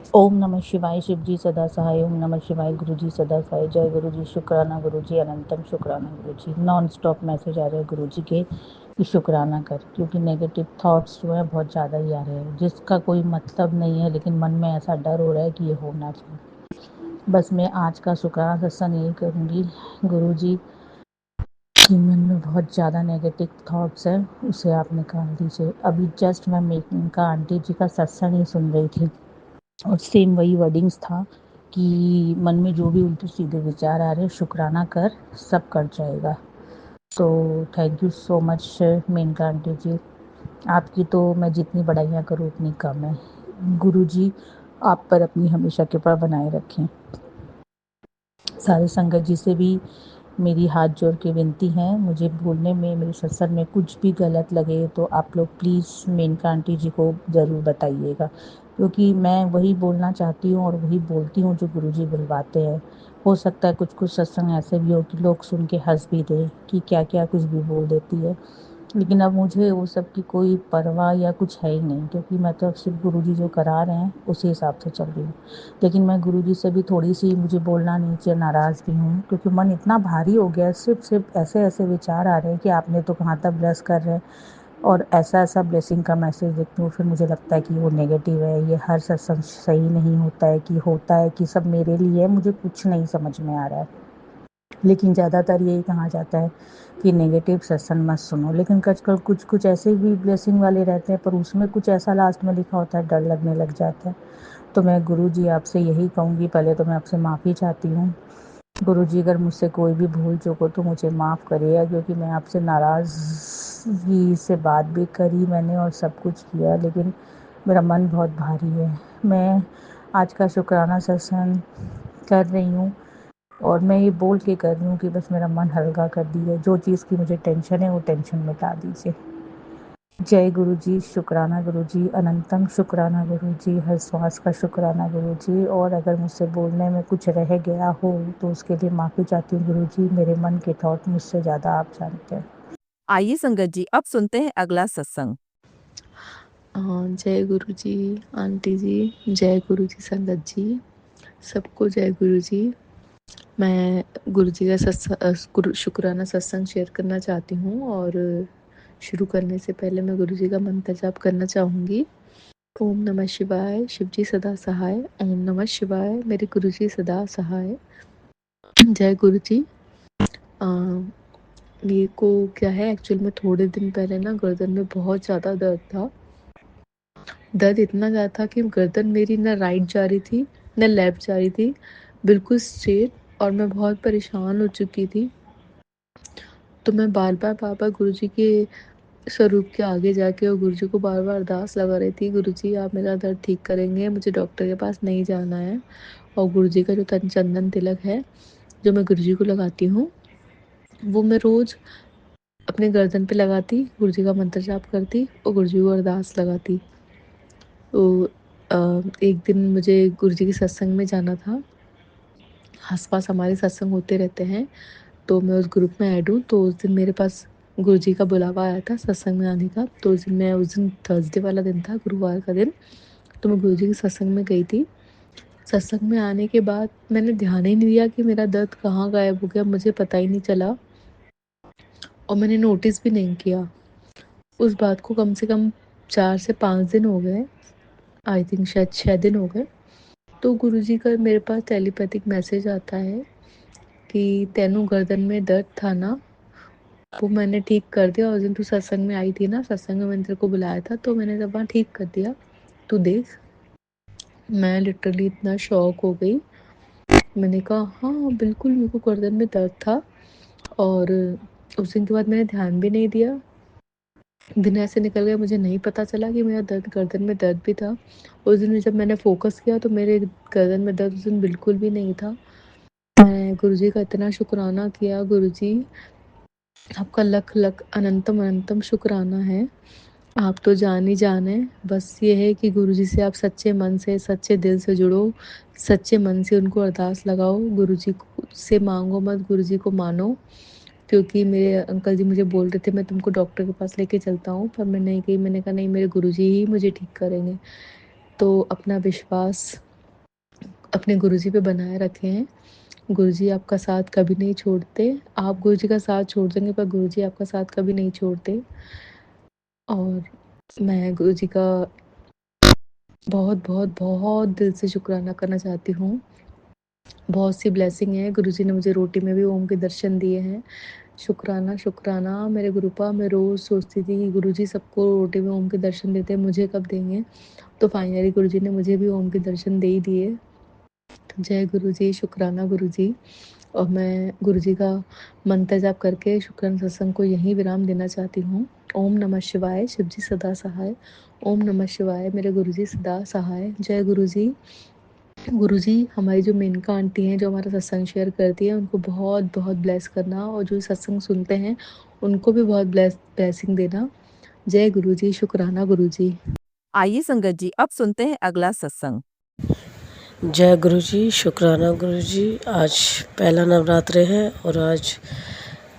ओम नमः शिवाय। शिव जी सदा सहाय। ओम नमः शिवाय। गुरु जी सदा सहाय। जय गुरु जी। शुक्राना गुरु जी। अनंतम शुक्राना गुरु जी। नॉन स्टॉप मैसेज आ रहे हैं गुरु जी के कि शुक्राना कर, क्योंकि नेगेटिव थॉट्स जो है बहुत ज़्यादा ही आ रहे हैं, जिसका कोई मतलब नहीं है, लेकिन मन में ऐसा डर हो रहा है कि ये होना चाहिए। बस मैं आज का शुक्राना सत्संग यही करूँगी गुरु जी कि मन में बहुत ज़्यादा नेगेटिव थॉट्स हैं, उसे आप निकाल दीजिए। अभी जस्ट मैं मेकिंग का आंटी जी का सत्संग ही सुन रही थी और सेम वही वर्डिंग्स था कि मन में जो भी उल्टे सीधे विचार आ रहे हैं, शुक्राना कर, सब कट जाएगा। तो thank you so much Menaka aunty ji. आपकी तो मैं जितनी बड़ाइयाँ करूँ उतनी कम है। गुरु जी आप पर अपनी हमेशा कृपा बनाए रखें। सारे संगत जी से भी मेरी हाथ जोड़ के विनती है, मुझे बोलने में, मेरे सत्संग में कुछ भी गलत लगे तो आप लोग प्लीज़ मेनका आंटी जी को ज़रूर बताइएगा, क्योंकि मैं वही बोलना चाहती हूँ और वही बोलती हूँ जो गुरुजी बुलवाते हैं। हो सकता है कुछ कुछ सत्संग ऐसे भी हो कि लोग सुन के हंस भी दें कि क्या क्या कुछ भी बोल देती है, लेकिन अब मुझे वो सब की कोई परवाह या कुछ है ही नहीं, क्योंकि मैं तो सिर्फ गुरुजी जो करा रहे हैं उसी हिसाब से चल रही हूँ। लेकिन मैं गुरुजी से भी थोड़ी सी, मुझे बोलना नहीं चाहिए, नाराज़ भी हूँ, क्योंकि मन इतना भारी हो गया है। सिर्फ ऐसे ऐसे विचार आ रहे हैं कि आपने तो कहाँ तक ब्लेस कर रहे हैं, और ऐसा ऐसा ब्लेसिंग का मैसेज देखती हूँ, फिर मुझे लगता है कि वो नेगेटिव है, ये हर सत्संग सही नहीं होता है, कि होता है कि सब मेरे लिए है, मुझे कुछ नहीं समझ में आ रहा है। लेकिन ज़्यादातर यही कहा जाता है कि नेगेटिव सत्संग मत सुनो, लेकिन आजकल कुछ कुछ ऐसे भी ब्लेसिंग वाले रहते हैं, पर उसमें कुछ ऐसा लास्ट में लिखा होता है, डर लगने लग जाता है। तो मैं गुरु जी आपसे यही कहूँगी, पहले तो मैं आपसे माफ़ी चाहती हूँ गुरु जी, अगर मुझसे कोई भी भूल चूक हो तो मुझे माफ़ करिएगा, क्योंकि मैं आपसे नाराज़गी से बात भी करी मैंने और सब कुछ किया, लेकिन मेरा मन बहुत भारी है। मैं आज का शुक्राना सत्संग कर रही हूँ और मैं ये बोल के कर रही हूँ कि बस मेरा मन हल्का कर दीजिए, जो चीज़ की मुझे टेंशन है वो टेंशन मिटा दीजिए। जय गुरु जी। शुक्राना गुरु जी। अनंतम शुक्राना गुरु जी। हर श्वास का शुक्राना गुरु जी। और अगर मुझसे बोलने में कुछ रह गया हो तो उसके लिए माफ़ी चाहती हूँ गुरु जी। मेरे मन के थॉट मुझसे ज़्यादा आप जानते हैं। आइए संगत जी, अब सुनते हैं अगला सत्संग। जय गुरु जी आंटी जी, जय गुरु जी संगत जी, सबको जय गुरु जी। मैं गुरु जी का शुक्राना सत्संग शेयर करना चाहती हूँ, और शुरू करने से पहले मैं गुरु जी का मंत्र जाप करना चाहूँगी। ओम नमः शिवाय, शिव जी सदा सहाय। ओम नमः शिवाय, मेरे गुरु जी सदा सहाय। जय गुरु जी। ये को क्या है, एक्चुअल में थोड़े दिन पहले ना गर्दन में बहुत ज़्यादा दर्द था। दर्द इतना ज़्यादा था कि गर्दन मेरी ना राइट जा रही थी ना लेफ्ट जा रही थी, बिल्कुल स्ट्रेट, और मैं बहुत परेशान हो चुकी थी। तो मैं बार बार गुरु जी के स्वरूप के आगे जाके और गुरु जी को बार बार अरदास लगा रही थी, गुरु जी आप मेरा दर्द ठीक करेंगे, मुझे डॉक्टर के पास नहीं जाना है। और गुरु जी का जो चंदन तिलक है जो मैं गुरु जी को लगाती हूँ, वो मैं रोज़ अपने गर्दन पे लगाती, गुरु जी का मंत्र जाप करती और गुरु जी को अरदास लगाती। तो एक दिन मुझे गुरु जी के सत्संग में जाना था। आस-पास हमारे सत्संग होते रहते हैं, तो मैं उस ग्रुप में ऐड हूँ। तो उस दिन मेरे पास गुरु जी का बुलावा आया था सत्संग में आने का। तो उस दिन थर्सडे वाला दिन था, गुरुवार का दिन। तो मैं गुरु जी के सत्संग में गई थी। सत्संग में आने के बाद मैंने ध्यान ही नहीं दिया कि मेरा दर्द कहाँ गायब हो गया, मुझे पता ही नहीं चला और मैंने नोटिस भी नहीं किया। उस बात को कम से कम 4 से 5 दिन हो गए, आई थिंक शायद 6 दिन हो गए। तो गुरुजी का मेरे पास टेलीपैथिक मैसेज आता है कि तेनू गर्दन में दर्द था ना, वो मैंने ठीक कर दिया। उस दिन तू सत्संग में आई थी ना, सत्संग में मैंने तेरे को बुलाया था, तो मैंने तब वहाँ ठीक कर दिया, तू देख। मैं लिटरली इतना शॉक हो गई। मैंने कहा हाँ बिल्कुल, मेरे को गर्दन में दर्द था। और उस दिन के बाद मैंने ध्यान भी नहीं दिया, दिन ऐसे निकल गए, मुझे नहीं पता चला कि मेरा दर्द, गर्दन में दर्द भी था। उस दिन जब मैंने फोकस किया तो मेरे गर्दन में दर्द उस दिन बिल्कुल भी नहीं था। मैं गुरुजी का इतना शुक्राना किया, गुरुजी आपका लख लख अनंतम अनंतम शुक्राना है। आप तो जान ही जान है। बस ये है कि गुरुजी से आप सच्चे मन से, सच्चे दिल से जुड़ो, सच्चे मन से उनको अरदास लगाओ, गुरुजी से मांगो मत, गुरुजी को मानो। क्योंकि मेरे अंकल जी मुझे बोल रहे थे मैं तुमको डॉक्टर के पास लेके चलता हूँ, पर मैं नहीं गई। मैंने कहा नहीं, मेरे गुरुजी ही मुझे ठीक करेंगे। तो अपना विश्वास अपने गुरुजी पे बनाए रखें। गुरुजी आपका साथ कभी नहीं छोड़ते। आप गुरुजी का साथ छोड़ देंगे पर गुरुजी आपका साथ कभी नहीं छोड़ते। और मैं गुरुजी का बहुत बहुत बहुत दिल से शुक्राना करना चाहती हूँ। बहुत सी ब्लेसिंग है, गुरुजी ने मुझे रोटी में भी ओम के दर्शन दिए हैं। शुक्राना शुक्राना मेरे गुरुपा। मैं रोज़ सोचती थी कि गुरुजी सबको रोटी में ओम के दर्शन देते हैं, मुझे कब देंगे। तो फाइनली गुरुजी ने मुझे भी ओम के दर्शन दे ही दिए। जय गुरुजी, शुक्राना गुरुजी। और मैं गुरुजी का मंत्र जाप करके शुक्राना सत्संग को यहीं विराम देना चाहती हूँ। ओम नमः शिवाय, शिव जी सदा सहाय। ओम नमः शिवाय, मेरे गुरुजी सदा सहाय। जय गुरुजी। गुरुजी, हमारी जो मेनका आंटी हैं, जो हमारा सत्संग शेयर करती हैं, उनको बहुत बहुत ब्लेस करना, और जो सत्संग सुनते हैं उनको भी बहुत ब्लेसिंग देना। जय गुरुजी, शुक्राना गुरुजी। आइए संगत जी अब सुनते हैं अगला सत्संग। जय गुरु जी, शुक्राना गुरु जी। आज पहला नवरात्रि है और आज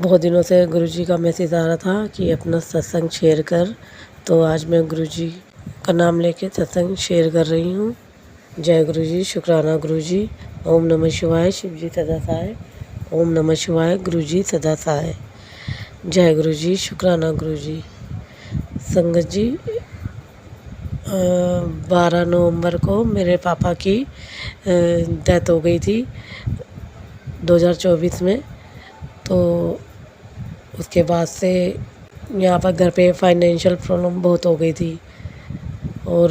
बहुत दिनों से गुरु जी का मैसेज आ रहा था कि अपना सत्संग शेयर कर, तो आज मैं गुरु जी का नाम लेके सत्संग शेयर कर रही हूँ। जय गुरु जी, शुक्राना गुरु जी। ओम नमः शिवाय, शिव जी सदा सहाय। ओम नमः शिवाय, गुरु जी सदा सहाय। जय गुरु जी, शुक्राना गुरु जी। संगत जी, 12 नवंबर को मेरे पापा की डेथ हो गई थी 2024 में। तो उसके बाद से यहाँ पर घर पे फाइनेंशियल प्रॉब्लम बहुत हो गई थी, और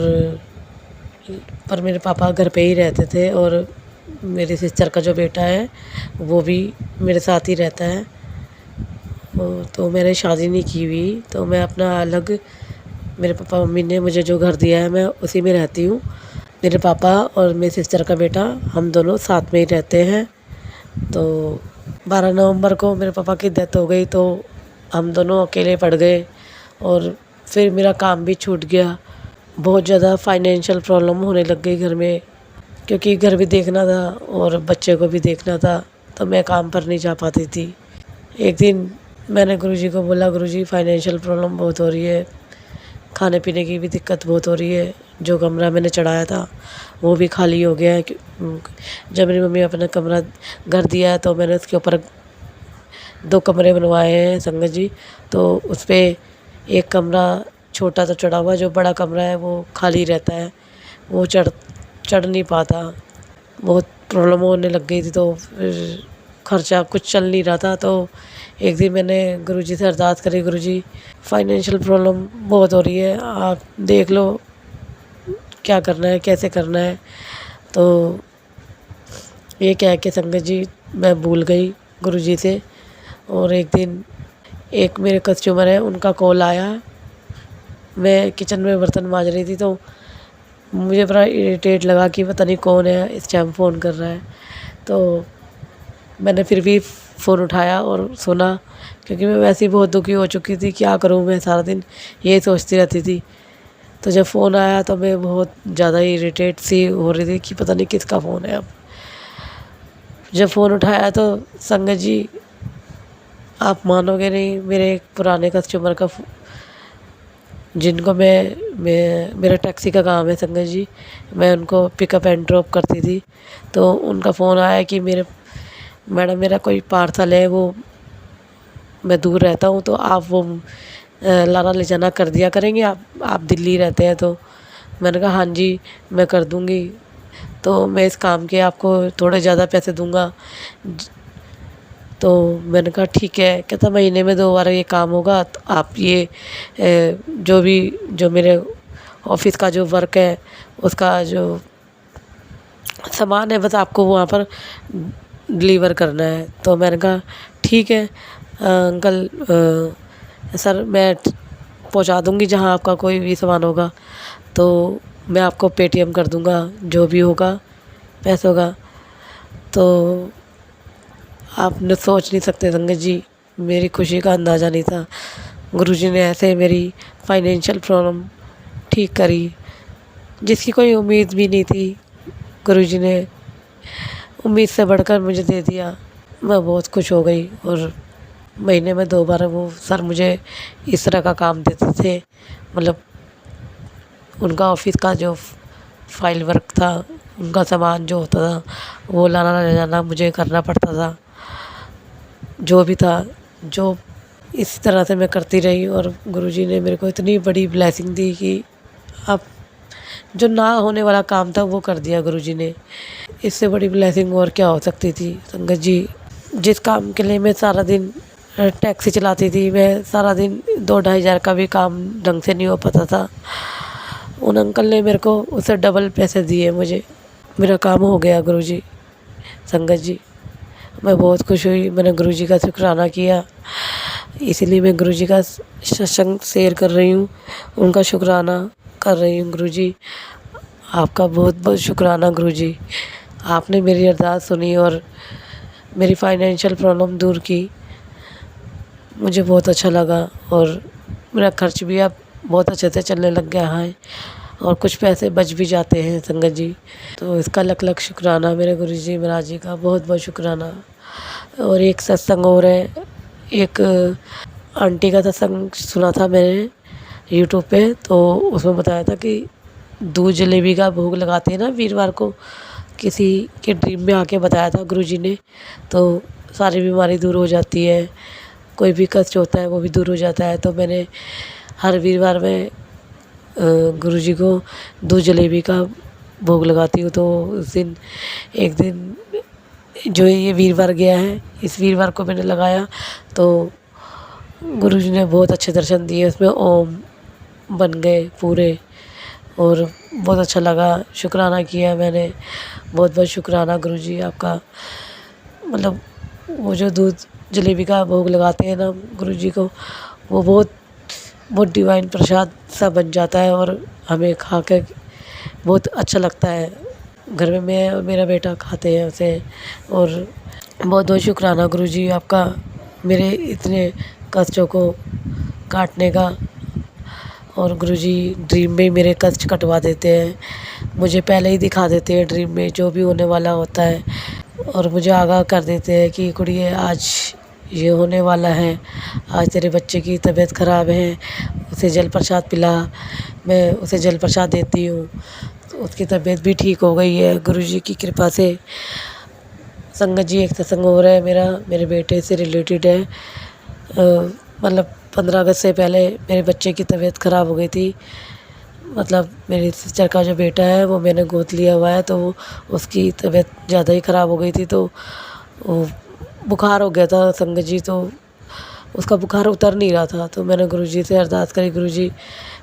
पर मेरे पापा घर पे ही रहते थे, और मेरी सिस्टर का जो बेटा है वो भी मेरे साथ ही रहता है। तो मैंने शादी नहीं की हुई, तो मैं अपना अलग, मेरे पापा मम्मी ने मुझे जो घर दिया है मैं उसी में रहती हूँ। मेरे पापा और मेरी सिस्टर का बेटा हम दोनों साथ में ही रहते हैं। तो 12 नवंबर को मेरे पापा की डेथ हो गई, तो हम दोनों अकेले पड़ गए, और फिर मेरा काम भी छूट गया। बहुत ज़्यादा फाइनेंशियल प्रॉब्लम होने लग गई घर में, क्योंकि घर भी देखना था और बच्चे को भी देखना था, तो मैं काम पर नहीं जा पाती थी। एक दिन मैंने गुरुजी को बोला, गुरुजी फाइनेंशियल प्रॉब्लम बहुत हो रही है, खाने पीने की भी दिक्कत बहुत हो रही है। जो कमरा मैंने चढ़ाया था वो भी खाली हो गया है। जब मेरी मम्मी अपना कमरा घर दिया है तो मैंने उसके ऊपर 2 कमरे बनवाए हैं संगत जी। तो उस पर एक कमरा छोटा सा चढ़ा हुआ, जो बड़ा कमरा है वो खाली रहता है, वो चढ़ नहीं पाता। बहुत प्रॉब्लम होने लग गई थी, तो फिर खर्चा कुछ चल नहीं रहा था। तो एक दिन मैंने गुरुजी से अरदास करी, गुरुजी फाइनेंशियल प्रॉब्लम बहुत हो रही है, आप देख लो क्या करना है, कैसे करना है। तो ये कह के संगत जी मैं भूल गई गुरुजी से। और एक दिन एक मेरे कस्टमर है, उनका कॉल आया। मैं किचन में बर्तन मांज रही थी, तो मुझे बड़ा इरिटेट लगा कि पता नहीं कौन है इस टाइम फ़ोन कर रहा है। तो मैंने फिर भी फ़ोन उठाया और सुना, क्योंकि मैं वैसे ही बहुत दुखी हो चुकी थी। क्या करूँ, मैं सारा दिन यही सोचती रहती थी। तो जब फ़ोन आया तो मैं बहुत ज़्यादा इरिटेट सी हो रही थी कि पता नहीं किसका फ़ोन है। अब जब फ़ोन उठाया तो संगत जी आप मानोगे नहीं, मेरे एक पुराने कस्टमर का जिनको मैं मेरा टैक्सी का काम है संगत जी, मैं उनको पिकअप एंड ड्रॉप करती थी। तो उनका फ़ोन आया कि मैडम मेरा कोई पार्सल है, वो मैं दूर रहता हूँ, तो आप वो लाना ले जाना कर दिया करेंगे, आप दिल्ली रहते हैं। तो मैंने कहा हाँ जी मैं कर दूँगी, तो मैं इस काम के आपको थोड़े ज़्यादा पैसे दूँगा। तो मैंने कहा ठीक है। कहता महीने में 2 बार ये काम होगा, तो आप ये जो मेरे ऑफिस का जो वर्क है उसका जो सामान है बस आपको वहाँ पर डिलीवर करना है। तो मैंने कहा ठीक है अंकल, सर मैं पहुँचा दूँगी जहाँ आपका कोई भी सामान होगा, तो मैं आपको पेटीएम कर दूँगा जो भी होगा पैसों का। तो आपने सोच नहीं सकते संगत जी, मेरी खुशी का अंदाज़ा नहीं था। गुरुजी ने ऐसे मेरी फाइनेंशियल प्रॉब्लम ठीक करी, जिसकी कोई उम्मीद भी नहीं थी। गुरुजी ने उम्मीद से बढ़कर मुझे दे दिया। मैं बहुत खुश हो गई। और महीने में 2 बार वो सर मुझे इस तरह का काम देते थे, मतलब उनका ऑफिस का जो फाइल वर्क था उनका सामान जो होता था वो लाना ले जाना मुझे करना पड़ता था। जो भी था, जो इस तरह से मैं करती रही और गुरुजी ने मेरे को इतनी बड़ी ब्लेसिंग दी कि अब जो ना होने वाला काम था वो कर दिया गुरुजी ने। इससे बड़ी ब्लेसिंग और क्या हो सकती थी संगत जी। जिस काम के लिए मैं सारा दिन टैक्सी चलाती थी, मैं सारा दिन 2-2.5 हज़ार का भी काम ढंग से नहीं हो पाता था, उन अंकल ने मेरे को उससे डबल पैसे दिए मुझे। मेरा काम हो गया गुरुजी। संगत जी, मैं बहुत खुश हुई, मैंने गुरुजी का शुक्राना किया। इसीलिए मैं गुरुजी का सत्संग शेयर कर रही हूँ, उनका शुक्राना कर रही हूँ। गुरुजी, आपका बहुत बहुत शुक्राना गुरुजी। आपने मेरी अरदास सुनी और मेरी फाइनेंशियल प्रॉब्लम दूर की। मुझे बहुत अच्छा लगा और मेरा खर्च भी अब बहुत अच्छे से चलने लग गया है और कुछ पैसे बच भी जाते हैं संगत जी। तो इसका लख लख शुक्राना मेरे गुरुजी महाराज जी का, बहुत बहुत शुक्राना। और एक सत्संग और है, एक आंटी का सत्संग सुना था मैंने यूट्यूब पे, तो उसमें बताया था कि दूध जलेबी का भोग लगाते हैं ना वीरवार को। किसी के ड्रीम में आके बताया था गुरुजी ने, तो सारी बीमारी दूर हो जाती है, कोई भी कष्ट होता है वो भी दूर हो जाता है। तो मैंने हर वीरवार में गुरुजी को दूध जलेबी का भोग लगाती हूँ। तो उस दिन एक दिन जो ये वीरवार गया है, इस वीरवार को मैंने लगाया तो गुरुजी ने बहुत अच्छे दर्शन दिए, उसमें ओम बन गए पूरे और बहुत अच्छा लगा। शुक्राना किया मैंने, बहुत बहुत शुक्राना गुरुजी आपका। मतलब वो जो दूध जलेबी का भोग लगाते हैं ना गुरुजी को, वो बहुत बहुत डिवाइन प्रसाद सा बन जाता है और हमें खा के बहुत अच्छा लगता है। घर में मैं और मेरा बेटा खाते हैं उसे। और बहुत बहुत शुक्राना गुरुजी आपका, मेरे इतने कष्टों को काटने का। और गुरुजी ड्रीम में ही मेरे कष्ट कटवा देते हैं, मुझे पहले ही दिखा देते हैं ड्रीम में जो भी होने वाला होता है और मुझे आगाह कर देते हैं कि कुड़िए आज ये होने वाला है, आज तेरे बच्चे की तबीयत ख़राब है, उसे जल प्रसाद पिला। मैं उसे जल प्रसाद देती हूँ तो उसकी तबीयत भी ठीक हो गई है गुरुजी की कृपा से। संगत जी, एक सत्संग हो रहा है मेरा, मेरे बेटे से रिलेटेड है। मतलब 15 अगस्त से पहले मेरे बच्चे की तबीयत ख़राब हो गई थी। मतलब मेरी सिस्टर का जो बेटा है वो मैंने गोद लिया हुआ है, तो उसकी तबीयत ज़्यादा ही ख़राब हो गई थी। तो वो बुखार हो गया था संगत जी, तो उसका बुखार उतर नहीं रहा था। तो मैंने गुरुजी से अरदास करी, गुरुजी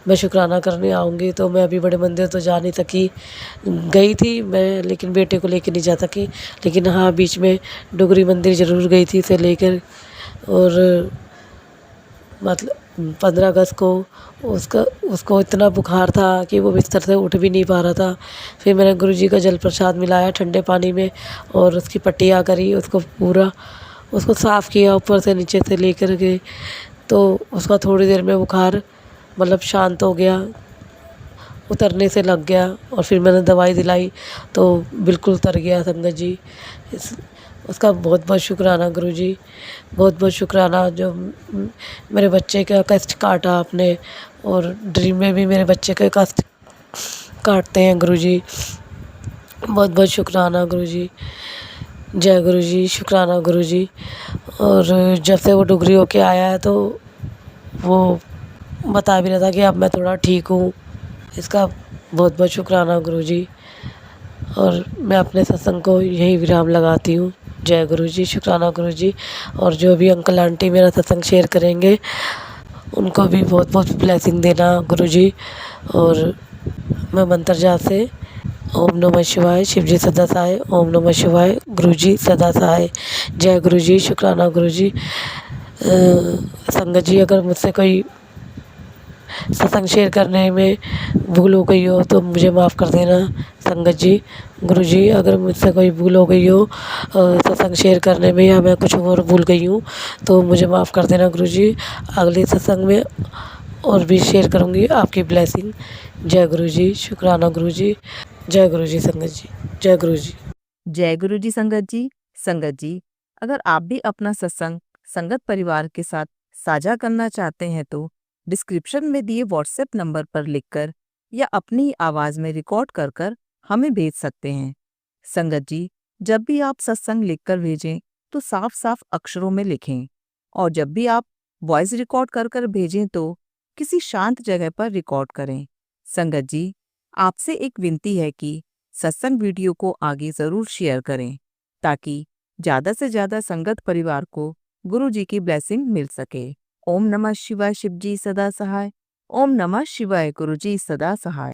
मैं शुक्राना करने आऊँगी। तो मैं अभी बड़े मंदिर तो जा नहीं सकी, गई थी मैं लेकिन बेटे को लेकर नहीं जा सकी। लेकिन हाँ, बीच में डुगरी मंदिर ज़रूर गई थी उसे लेकर। और मतलब 15 अगस्त को उसको इतना बुखार था कि वो बिस्तर से उठ भी नहीं पा रहा था। फिर मैंने गुरुजी का जल प्रसाद मिलाया ठंडे पानी में और उसकी पट्टियाँ करी, उसको पूरा उसको साफ़ किया ऊपर से नीचे से लेकर के। तो उसका थोड़ी देर में बुखार मतलब शांत हो गया, उतरने से लग गया। और फिर मैंने दवाई दिलाई तो बिल्कुल उतर गया संगत जी। उसका बहुत बहुत शुक्राना गुरुजी, बहुत बहुत शुक्राना जो मेरे बच्चे का कष्ट काटा आपने। और ड्रीम में भी मेरे बच्चे का कष्ट काटते हैं गुरुजी। बहुत बहुत शुक्राना गुरुजी, जय गुरुजी, शुक्राना गुरुजी। और जब से वो डुगरी होके आया है तो वो बता भी रहा था कि अब मैं थोड़ा ठीक हूँ। इसका बहुत बहुत शुक्राना गुरुजी। और मैं अपने सत्संग को यही विराम लगाती हूँ। जय गुरुजी, शुक्राना गुरुजी। और जो भी अंकल आंटी मेरा सत्संग शेयर करेंगे उनको भी बहुत बहुत ब्लेसिंग देना गुरुजी। और मैं मंत्र जाप से ओम नमः शिवाय, शिवजी सदा सहाय, ओम नमः शिवाय, गुरुजी सदा सहाय। जय गुरुजी, शुक्राना गुरुजी। संगत जी, अगर मुझसे कोई सत्संग शेयर करने में भूल हो गई हो तो मुझे माफ़ कर देना संगत जी। गुरुजी, अगर मुझसे कोई भूल हो गई हो सत्संग शेयर करने में या मैं कुछ और भूल गई हूँ तो मुझे माफ़ कर देना गुरुजी। अगले सत्संग में और भी शेयर करूँगी आपकी ब्लेसिंग। जय गुरुजी, शुक्राना गुरुजी। जय गुरुजी संगत जी, जय गुरुजी। जय गुरु जी संगत जी। संगत जी, अगर आप भी अपना सत्संग संगत परिवार के साथ साझा करना चाहते हैं तो डिस्क्रिप्शन में दिए व्हाट्सएप नंबर पर लिखकर या अपनी आवाज़ में रिकॉर्ड कर हमें भेज सकते हैं। संगत जी, जब भी आप सत्संग लिखकर भेजें तो साफ साफ अक्षरों में लिखें, और जब भी आप वॉइस रिकॉर्ड कर कर भेजें तो किसी शांत जगह पर रिकॉर्ड करें। संगत जी, आपसे एक विनती है कि सत्संग वीडियो को आगे ज़रूर शेयर करें, ताकि ज़्यादा से ज़्यादा संगत परिवार को गुरु जी की ब्लेसिंग मिल सके। ओम नमः शिवाय, शिव जी सदा सहाय। ओम नमः शिवाय, गुरु जी सदा सहाय।